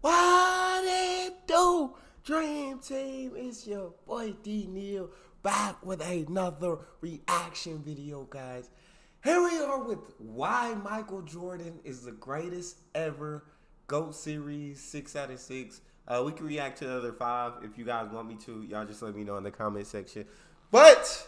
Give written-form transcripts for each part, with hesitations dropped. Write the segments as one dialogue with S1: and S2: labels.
S1: What it do? Dream Team, it's your boy D Neal back with another reaction video, guys. Here we are with why Michael Jordan is the greatest ever. GOAT series 6 out of 6. We can react to the other 5 if you guys want me to. Y'all just let me know in the comment section. But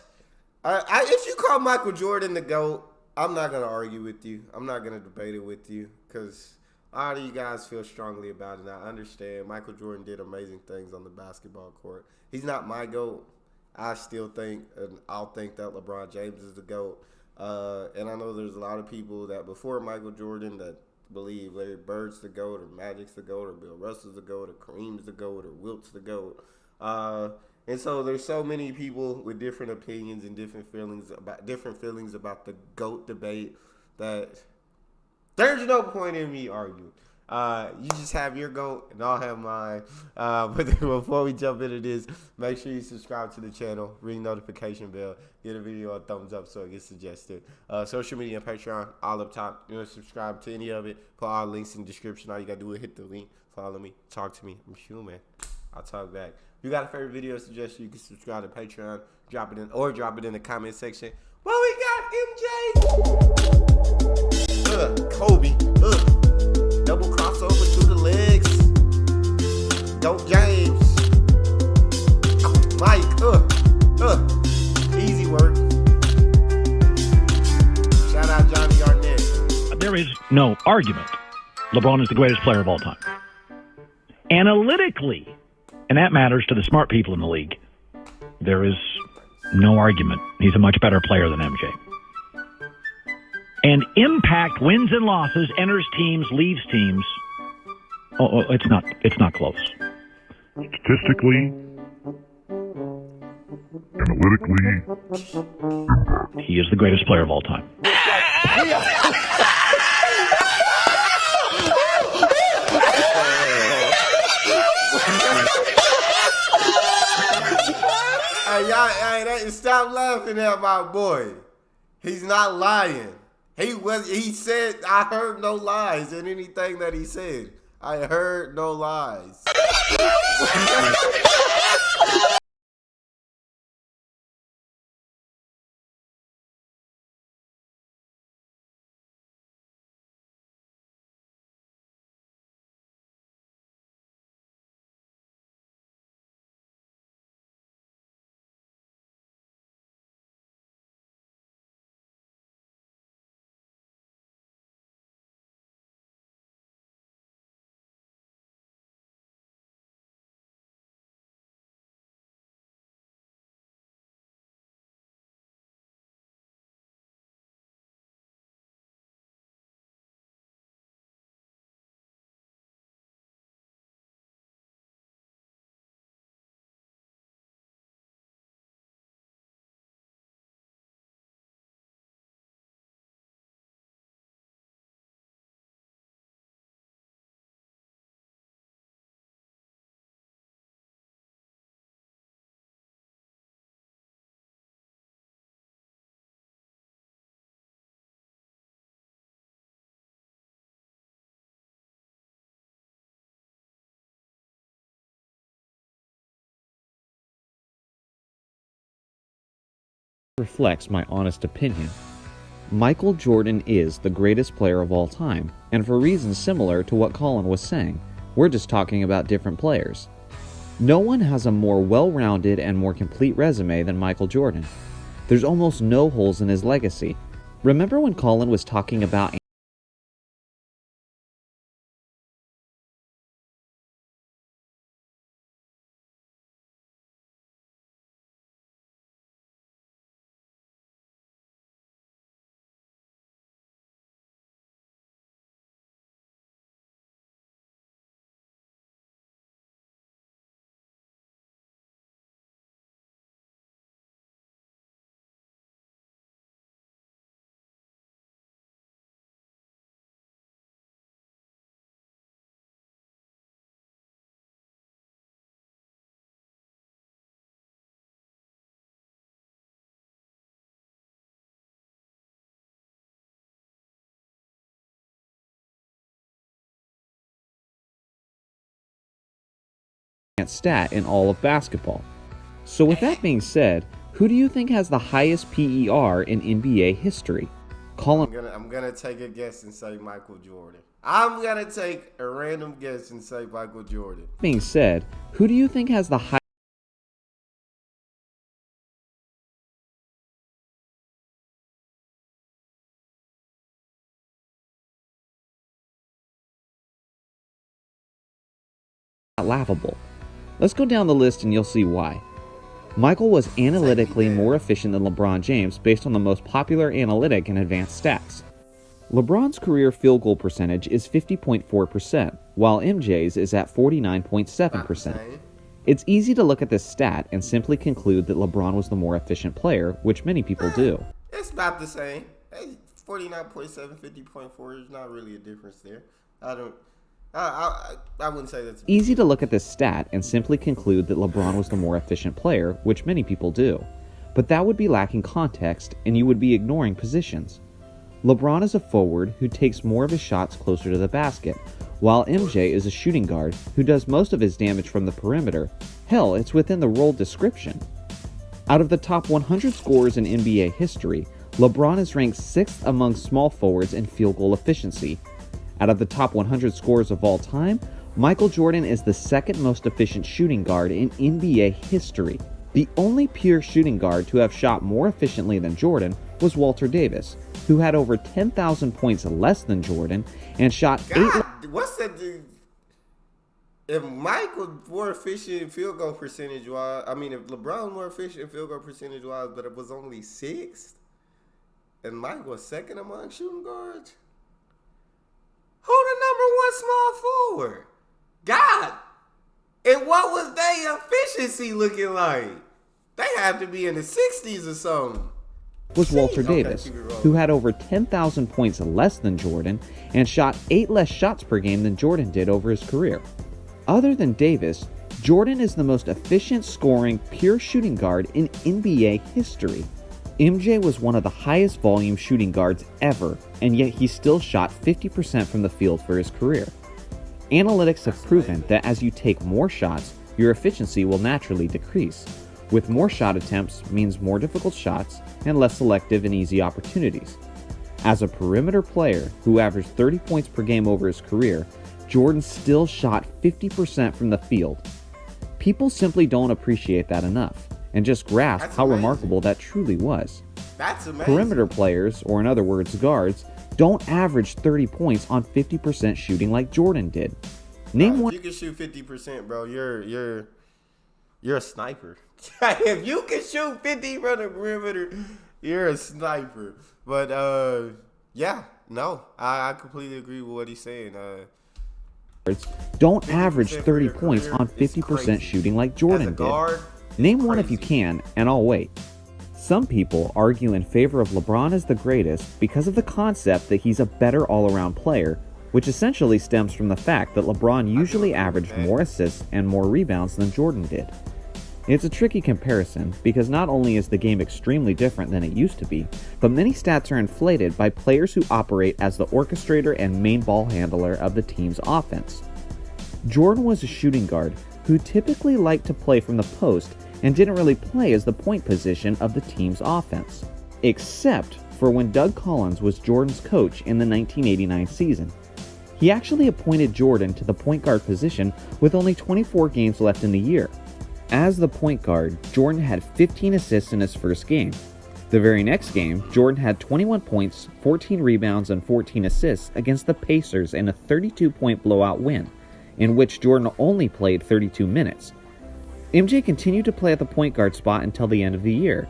S1: if you call Michael Jordan the GOAT, I'm not gonna argue with you. I'm not gonna debate it with you because a lot of you guys feel strongly about it. I understand. Michael Jordan did amazing things on the basketball court. He's not my GOAT. I still think, and I'll think that LeBron James is the GOAT. And I know there's a lot of people that before Michael Jordan that believe Larry Bird's the GOAT, or Magic's the GOAT, or Bill Russell's the GOAT, or Kareem's the GOAT, or Wilt's the GOAT. And so there's so many people with different opinions and different feelings about the GOAT debate that there's no point in me arguing. You just have your GOAT and I'll have mine. But before we jump into this, make sure you subscribe to the channel, ring notification bell, give the video a thumbs up so it gets suggested. Social media and Patreon, all up top. You want to subscribe to any of it, put all links in the description. All you got to do is hit the link, follow me, talk to me. I'm human. I'll talk back. If you got a favorite video suggestion, you can subscribe to Patreon, drop it in the comment section. Well, we got MJ. Kobe. Double crossover through the legs. Dope James. Mike. Easy work. Shout out Johnny Arnett.
S2: There is no argument. LeBron is the greatest player of all time. Analytically, and that matters to the smart people in the league, there is no argument. He's a much better player than MJ. And impact, wins and losses, enters teams, leaves teams. It's not close.
S3: Statistically, analytically,
S2: he is the greatest player of all time.
S1: Hey, stop laughing at my boy. He's not lying. He said, I heard no lies in anything that he said. I heard no lies.
S4: Reflects my honest opinion. Michael Jordan is the greatest player of all time, and for reasons similar to what Colin was saying. We're just talking about different players. No one has a more well-rounded and more complete resume than Michael Jordan. There's almost no holes in his legacy. Remember when Colin was talking about stat in all of basketball. So with that being said, who do you think has the highest PER in NBA history? Colin.
S1: I'm gonna take a guess and say Michael Jordan. I'm gonna take a random guess and say Michael Jordan.
S4: Being said, who do you think has the highest laughable? Let's go down the list and you'll see why. Michael was analytically more efficient than LeBron James based on the most popular analytic in advanced stats. LeBron's career field goal percentage is 50.4%, while MJ's is at 49.7%. It's easy to look at this stat and simply conclude that LeBron was the more efficient player, which many people do.
S1: It's about the same. 49.7, 50.4 is not really a difference there. I wouldn't say that's
S4: easy to look at this stat and simply conclude that LeBron was the more efficient player, which many people do. But that would be lacking context, and you would be ignoring positions. LeBron is a forward who takes more of his shots closer to the basket, while MJ is a shooting guard who does most of his damage from the perimeter. Hell, it's within the role description. Out of the top 100 scorers in NBA history, LeBron is ranked 6th among small forwards in field goal efficiency. Out of the top 100 scorers of all time, Michael Jordan is the second most efficient shooting guard in NBA history. The only pure shooting guard to have shot more efficiently than Jordan was Walter Davis, who had over 10,000 points less than Jordan and shot
S1: what's that dude? If Mike was more efficient field goal percentage wise, if LeBron more efficient field goal percentage wise, but it was only 6th, and Mike was second among shooting guards. Who the number one small forward? God. And what was their efficiency looking like? They have to be in the 60s or something.
S4: Was Walter Davis, who had over 10,000 points less than Jordan and shot 8 less shots per game than Jordan did over his career. Other than Davis, Jordan is the most efficient scoring pure shooting guard in NBA history. MJ was one of the highest volume shooting guards ever, and yet he still shot 50% from the field for his career. Analytics have proven that as you take more shots, your efficiency will naturally decrease. With more shot attempts means more difficult shots and less selective and easy opportunities. As a perimeter player who averaged 30 points per game over his career, Jordan still shot 50% from the field. People simply don't appreciate that enough and just grasp how remarkable that truly was.
S1: That's amazing.
S4: Perimeter players, or in other words, guards, don't average 30 points on 50% shooting like Jordan did. Name one.
S1: If you can shoot 50%, bro, you're a sniper. If you can shoot 50 from the perimeter, you're a sniper. But I completely agree with what he's saying.
S4: Don't average 30 points on 50% shooting like Jordan did. Name one if you can, and I'll wait. Some people argue in favor of LeBron as the greatest because of the concept that he's a better all-around player, which essentially stems from the fact that LeBron usually averaged more assists and more rebounds than Jordan did. It's a tricky comparison because not only is the game extremely different than it used to be, but many stats are inflated by players who operate as the orchestrator and main ball handler of the team's offense. Jordan was a shooting guard who typically liked to play from the post and didn't really play as the point position of the team's offense, except for when Doug Collins was Jordan's coach in the 1989 season. He actually appointed Jordan to the point guard position with only 24 games left in the year. As the point guard, Jordan had 15 assists in his first game. The very next game, Jordan had 21 points, 14 rebounds, and 14 assists against the Pacers in a 32-point blowout win, in which Jordan only played 32 minutes. MJ continued to play at the point guard spot until the end of the year.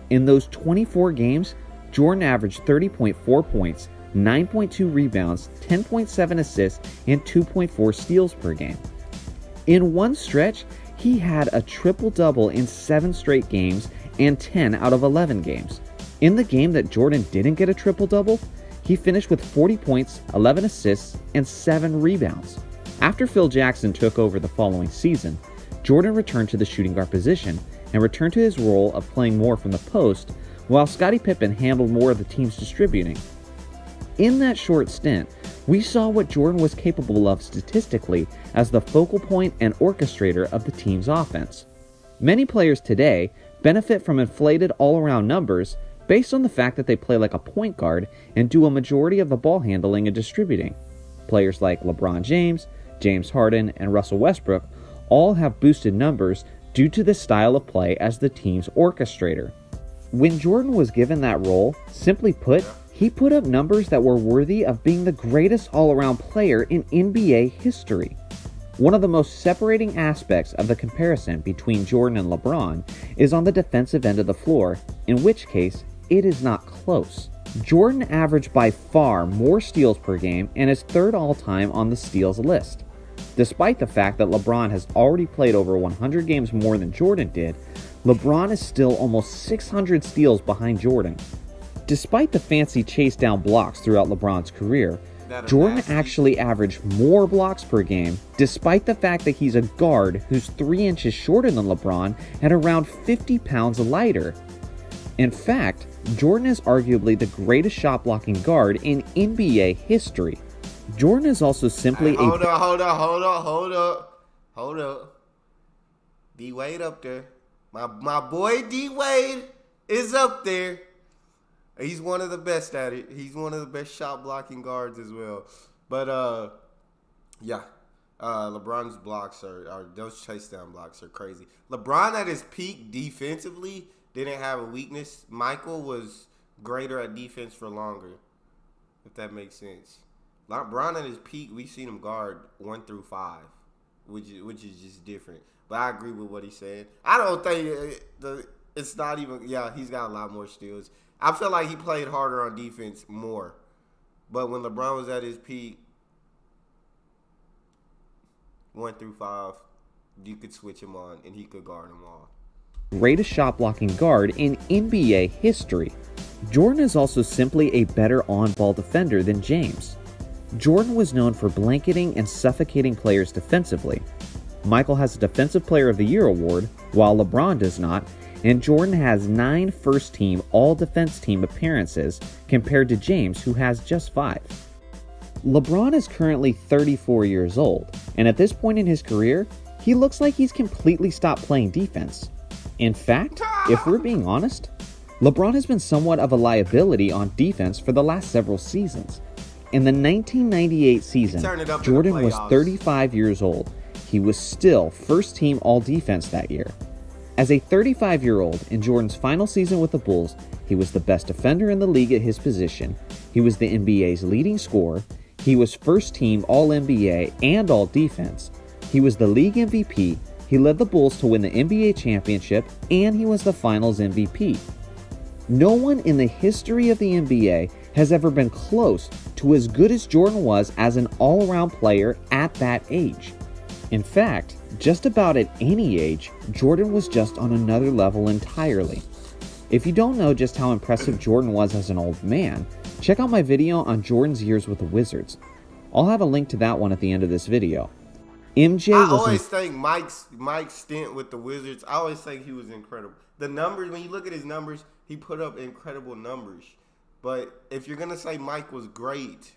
S4: In those 24 games, Jordan averaged 30.4 points, 9.2 rebounds, 10.7 assists, and 2.4 steals per game. In one stretch, he had a triple-double in 7 straight games and 10 out of 11 games. In the game that Jordan didn't get a triple-double, he finished with 40 points, 11 assists, and 7 rebounds. After Phil Jackson took over the following season, Jordan returned to the shooting guard position and returned to his role of playing more from the post, while Scottie Pippen handled more of the team's distributing. In that short stint, We saw what Jordan was capable of statistically as the focal point and orchestrator of the team's offense. Many players today benefit from inflated all-around numbers based on the fact that they play like a point guard and do a majority of the ball handling and distributing. Players like LeBron James, James Harden, and Russell Westbrook all have boosted numbers due to the style of play as the team's orchestrator. When Jordan was given that role, simply put, he put up numbers that were worthy of being the greatest all-around player in NBA history. One of the most separating aspects of the comparison between Jordan and LeBron is on the defensive end of the floor, in which case, it is not close. Jordan averaged by far more steals per game and is third all-time on the steals list. Despite the fact that LeBron has already played over 100 games more than Jordan did, LeBron is still almost 600 steals behind Jordan. Despite the fancy chase down blocks throughout LeBron's career, Jordan actually averaged more blocks per game, despite the fact that he's a guard who's 3 inches shorter than LeBron and around 50 pounds lighter. In fact, Jordan is arguably the greatest shot blocking guard in NBA history. Jordan is also simply
S1: Hold up. D Wade up there. My boy D Wade is up there. He's one of the best at it. He's one of the best shot blocking guards as well. But LeBron's blocks are those chase down blocks are crazy. LeBron at his peak defensively didn't have a weakness. Michael was greater at defense for longer, if that makes sense. LeBron at his peak, we've seen him guard 1 through 5, which is just different. But I agree with what he said. I don't think it's not even. Yeah, he's got a lot more steals. I feel like he played harder on defense more. But when LeBron was at his peak, 1 through 5, you could switch him on and he could guard them all.
S4: Greatest shot blocking guard in NBA history. Jordan is also simply a better on-ball defender than James. Jordan was known for blanketing and suffocating players defensively. Michael has a Defensive Player of the Year award, while LeBron does not, and Jordan has 9 first-team All-Defense Team appearances compared to James, who has just 5. LeBron is currently 34 years old, and at this point in his career, he looks like he's completely stopped playing defense. In fact, if we're being honest, LeBron has been somewhat of a liability on defense for the last several seasons. In the 1998 season, Jordan was 35 years old. He was still first-team All-Defense that year. As a 35-year-old in Jordan's final season with the Bulls, he was the best defender in the league at his position. He was the NBA's leading scorer. He was first-team All-NBA and All-Defense. He was the league MVP. He led the Bulls to win the NBA championship, and he was the Finals MVP. No one in the history of the NBA has ever been close to as good as Jordan was as an all-around player at that age. In fact, just about at any age, Jordan was just on another level entirely. If you don't know just how impressive Jordan was as an old man, check out my video on Jordan's years with the Wizards. I'll have a link to that one at the end of this video.
S1: I always think Mike's stint with the Wizards, I always think he was incredible. The numbers, when you look at his numbers, he put up incredible numbers. But if you're going to say Mike was great,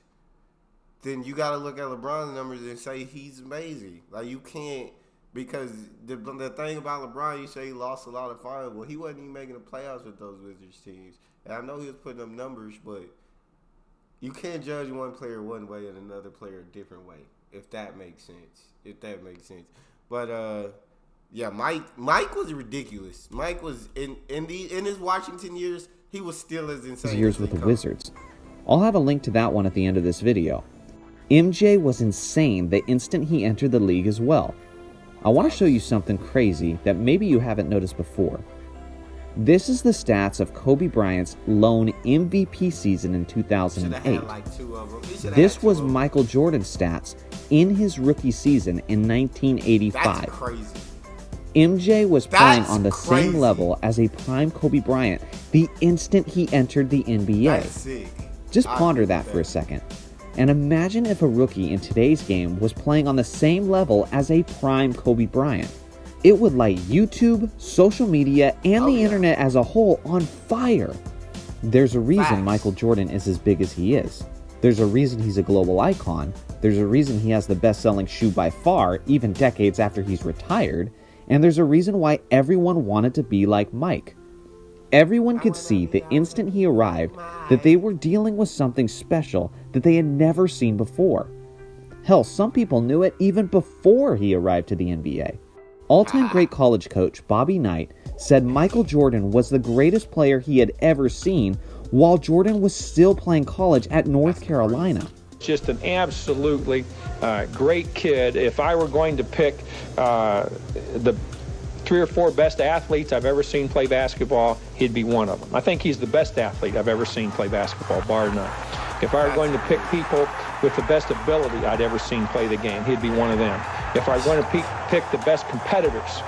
S1: then you got to look at LeBron's numbers and say he's amazing. Like, you can't, because the thing about LeBron, you say he lost a lot of finals. Well, he wasn't even making the playoffs with those Wizards teams. And I know he was putting up numbers, but you can't judge one player one way and another player a different way, if that makes sense. But, yeah, Mike was ridiculous. Mike was, in his Washington years, he was still as insane.
S4: Years with the Wizards. I'll have a link to that one at the end of this video. MJ was insane the instant he entered the league as well. I want to show you something crazy that maybe you haven't noticed before. This is the stats of Kobe Bryant's lone MVP season in 2008. This was Michael Jordan's stats in his rookie season in 1985.
S1: That's crazy.
S4: MJ was playing on the same level as a prime Kobe Bryant the instant he entered the NBA.
S1: That's sick.
S4: Just ponder that for a second. And imagine if a rookie in today's game was playing on the same level as a prime Kobe Bryant. It would light YouTube, social media, and the internet as a whole on fire. There's a reason Michael Jordan is as big as he is. There's a reason he's a global icon. There's a reason he has the best-selling shoe by far, even decades after he's retired. And there's a reason why everyone wanted to be like Mike. Everyone could see the instant he arrived that they were dealing with something special that they had never seen before. Hell, some people knew it even before he arrived to the NBA. All-time great college coach Bobby Knight said Michael Jordan was the greatest player he had ever seen while Jordan was still playing college at North Carolina.
S5: Just an absolutely great kid. If I were going to pick the 3 or 4 best athletes I've ever seen play basketball, he'd be one of them. I think he's the best athlete I've ever seen play basketball, bar none. If I were going to pick people with the best ability I'd ever seen play the game, he'd be one of them. If I were going to pick the best competitors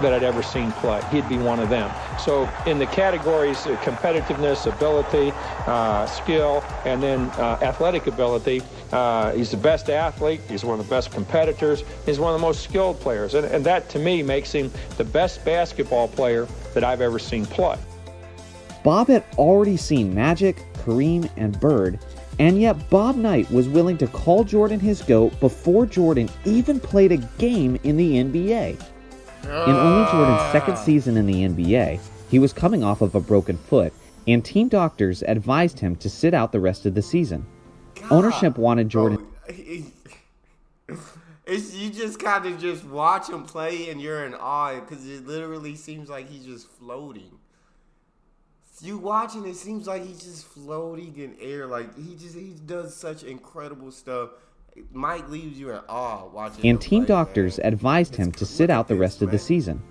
S5: that I'd ever seen play, he'd be one of them. So in the categories of competitiveness, ability, skill, and then athletic ability, he's the best athlete, he's one of the best competitors, he's one of the most skilled players. And that, to me, makes him the best basketball player that I've ever seen play.
S4: Bob had already seen Magic, Kareem, and Bird, and yet Bob Knight was willing to call Jordan his GOAT before Jordan even played a game in the NBA. In only Jordan's second season in the NBA, he was coming off of a broken foot, and team doctors advised him to sit out the rest of the season. Ownership wanted Jordan...
S1: You just kind of just watch him play and you're in awe because it literally seems like he's just floating. You watching it seems like he's just floating in air. Like he does such incredible stuff. Mike leaves you in awe watching.
S4: And team doctors advised him to sit out the rest of the season.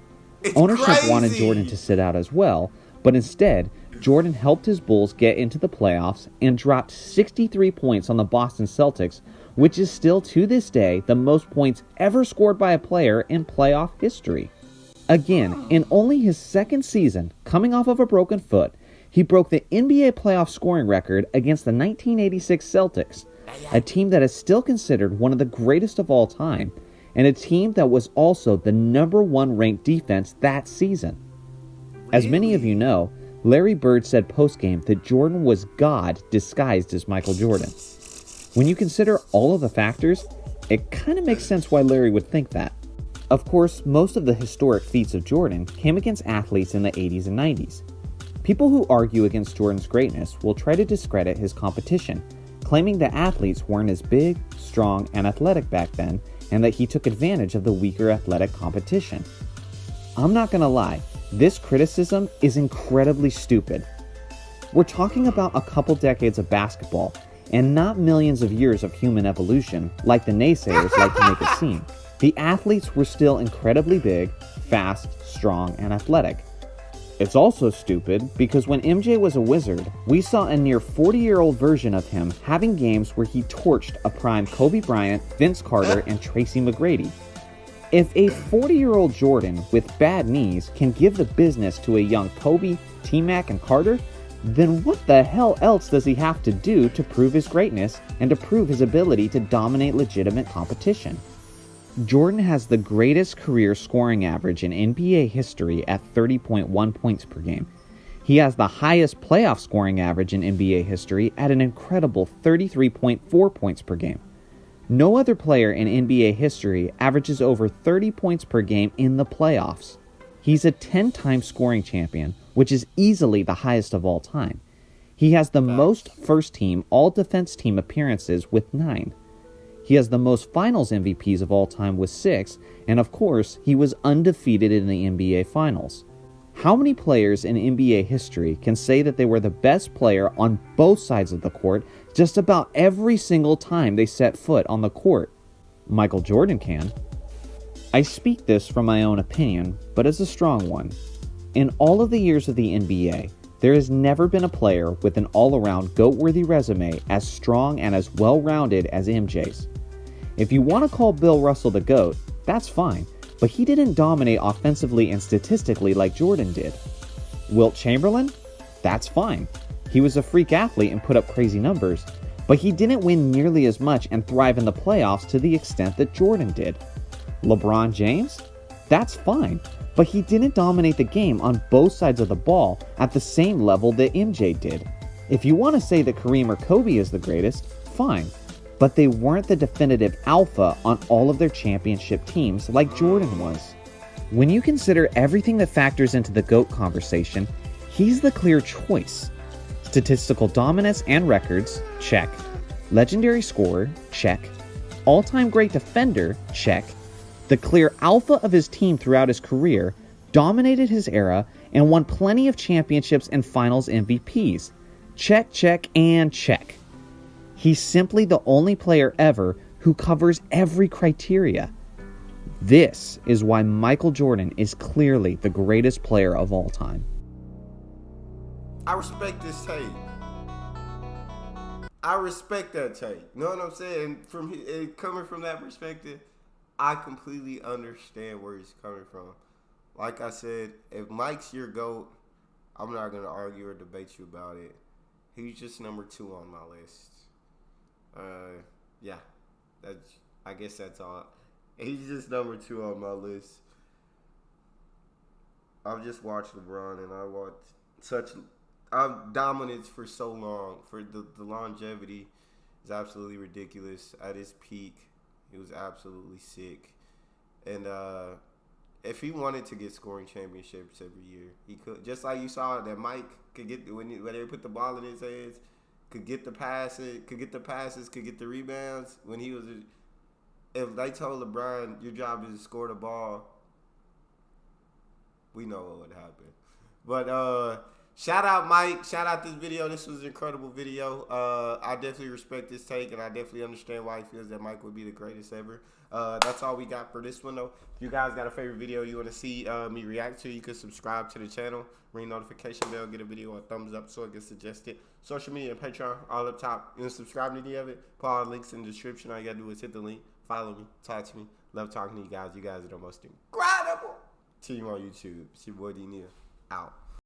S4: Ownership wanted Jordan to sit out as well, but instead, Jordan helped his Bulls get into the playoffs and dropped 63 points on the Boston Celtics, which is still to this day the most points ever scored by a player in playoff history. Again, in only his second season, coming off of a broken foot, he broke the NBA playoff scoring record against the 1986 Celtics, a team that is still considered one of the greatest of all time, and a team that was also the #1 ranked defense that season. As many of you know, Larry Bird said postgame that Jordan was God disguised as Michael Jordan. When you consider all of the factors, it kind of makes sense why Larry would think that. Of course, most of the historic feats of Jordan came against athletes in the 80s and 90s. People who argue against Jordan's greatness will try to discredit his competition, claiming that athletes weren't as big, strong, and athletic back then, and that he took advantage of the weaker athletic competition. I'm not gonna lie, this criticism is incredibly stupid. We're talking about a couple decades of basketball, and not millions of years of human evolution, like the naysayers like to make it seem. The athletes were still incredibly big, fast, strong, and athletic. It's also stupid because when MJ was a Wizard, we saw a near 40-year-old version of him having games where he torched a prime Kobe Bryant, Vince Carter, and Tracy McGrady. If a 40-year-old Jordan with bad knees can give the business to a young Kobe, T-Mac, and Carter, then what the hell else does he have to do to prove his greatness and to prove his ability to dominate legitimate competition? Jordan has the greatest career scoring average in NBA history at 30.1 points per game. He has the highest playoff scoring average in NBA history at an incredible 33.4 points per game. No other player in NBA history averages over 30 points per game in the playoffs. He's a 10-time scoring champion, which is easily the highest of all time. He has the most first-team, all-defense team appearances with 9. He has the most finals MVPs of all time with 6, and of course, he was undefeated in the NBA Finals. How many players in NBA history can say that they were the best player on both sides of the court just about every single time they set foot on the court? Michael Jordan can. I speak this from my own opinion, but as a strong one. In all of the years of the NBA, there has never been a player with an all-around GOAT-worthy resume as strong and as well-rounded as MJ's. If you want to call Bill Russell the GOAT, that's fine, but he didn't dominate offensively and statistically like Jordan did. Wilt Chamberlain? That's fine. He was a freak athlete and put up crazy numbers, but he didn't win nearly as much and thrive in the playoffs to the extent that Jordan did. LeBron James? That's fine, but he didn't dominate the game on both sides of the ball at the same level that MJ did. If you want to say that Kareem or Kobe is the greatest, fine, but they weren't the definitive alpha on all of their championship teams like Jordan was. When you consider everything that factors into the GOAT conversation, he's the clear choice. Statistical dominance and records, check. Legendary scorer, check. All-time great defender, check. The clear alpha of his team throughout his career, dominated his era, and won plenty of championships and finals MVPs. Check, check, and check. He's simply the only player ever who covers every criteria. This is why Michael Jordan is clearly the greatest player of all time.
S1: I respect this take. I respect that take. You know what I'm saying? Coming from that perspective, I completely understand where he's coming from. Like I said, if Mike's your GOAT, I'm not going to argue or debate you about it. He's just number 2 on my list. Yeah, I guess that's all. He's just number 2 on my list. I've just watched LeBron, and I watched dominance for so long. For the longevity is absolutely ridiculous. At his peak, he was absolutely sick. And if he wanted to get scoring championships every year, he could. Just like you saw that Mike could get when they put the ball in his hands, could get the passes, could get the rebounds. When he was, if they told LeBron your job is to score the ball, we know what would happen. But shout out Mike, shout out this video. This was an incredible video. I definitely respect this take, and I definitely understand why he feels that Mike would be the greatest ever. That's all we got for this one, though. If you guys got a favorite video you want to see me react to, you can subscribe to the channel, ring notification bell, get a video a thumbs up so it gets suggested. Social media and Patreon all up top. You want to subscribe to any of it? Put all the links in the description. All you got to do is hit the link, follow me, talk to me. Love talking to you guys. You guys are the most incredible team on YouTube. It's your boy D Neal. Out.